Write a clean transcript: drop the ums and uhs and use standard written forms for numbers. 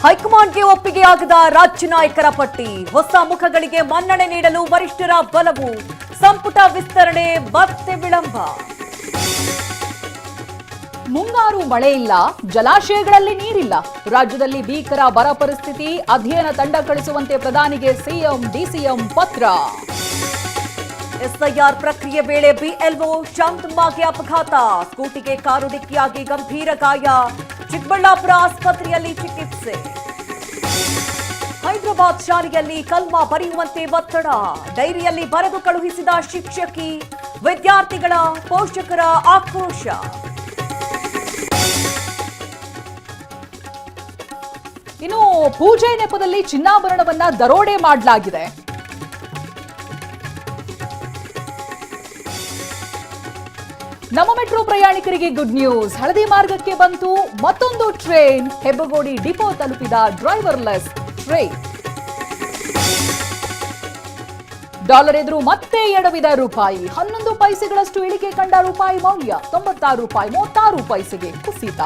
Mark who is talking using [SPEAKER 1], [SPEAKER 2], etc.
[SPEAKER 1] ಹೈಕಮಾಂಡ್ಗೆ ಒಪ್ಪಿಗೆಯಾಗದ ರಾಜ್ಯ ನಾಯಕರ ಪಟ್ಟಿ, ಹೊಸ ಮುಖಗಳಿಗೆ ಮನ್ನಣೆ ನೀಡಲು ವರಿಷ್ಠರ ಬಲವು, ಸಂಪುಟ ವಿಸ್ತರಣೆ ಮತ್ತೆ ವಿಳಂಬ.
[SPEAKER 2] ಮುಂಗಾರು ಮಳೆ ಇಲ್ಲ, ಜಲಾಶಯಗಳಲ್ಲಿ ನೀರಿಲ್ಲ, ರಾಜ್ಯದಲ್ಲಿ ಭೀಕರ ಬರ ಪರಿಸ್ಥಿತಿ, ಅಧ್ಯಯನ ತಂಡ ಕಳಿಸುವಂತೆ ಪ್ರಧಾನಿಗೆ ಸಿಎಂ ಡಿಸಿಎಂ ಪತ್ರ.
[SPEAKER 1] ಎಸ್ಐಆರ್ ಪ್ರಕ್ರಿಯೆ ವೇಳೆ ಬಿಎಲ್ಒ ಶಾಂತಮ್ಮಗೆ ಅಪಘಾತ, ಸ್ಕೂಟಿಗೆ ಕಾರು ಡಿಕ್ಕಿಯಾಗಿ ಗಂಭೀರ ಗಾಯ, ಚಿಕ್ಕಬಳ್ಳಾಪುರ ಆಸ್ಪತ್ರೆಯಲ್ಲಿ ಚಿಕಿತ್ಸೆ. ಹೈದರಾಬಾದ್ ಶಾಲೆಯಲ್ಲಿ ಕಲ್ಮಾ ಬರೆಯುವಂತೆ ಒತ್ತಡ, ಡೈರಿಯಲ್ಲಿ ಬರೆದು ಕಳುಹಿಸಿದ ಶಿಕ್ಷಕಿ, ವಿದ್ಯಾರ್ಥಿಗಳ ಪೋಷಕರ ಆಕ್ರೋಶ.
[SPEAKER 2] ಇನ್ನು ಪೂಜೆ ನೆಪದಲ್ಲಿ ಚಿನ್ನಾಭರಣವನ್ನ ದರೋಡೆ ಮಾಡಲಾಗಿದೆ. ನಮ್ಮ ಮೆಟ್ರೋ ಪ್ರಯಾಣಿಕರಿಗೆ ಗುಡ್ ನ್ಯೂಸ್, ಹಳದಿ ಮಾರ್ಗಕ್ಕೆ ಬಂತು ಮತ್ತೊಂದು ಟ್ರೈನ್, ಹೆಬ್ಬಗೋಡಿ ಡಿಪೋ ತಲುಪಿದ ಡ್ರೈವರ್ಲೆಸ್ ಟ್ರೈನ್. ಡಾಲರ್ ಎದುರು ಮತ್ತೆ ಎಡವಿದ ರೂಪಾಯಿ, 11 ಪೈಸೆಗಳಷ್ಟು ಇಳಿಕೆ ಕಂಡ ರೂಪಾಯಿ ಮೌಲ್ಯ, 96 ರೂಪಾಯಿ 36 ಪೈಸೆಗೆ ಕುಸಿತ.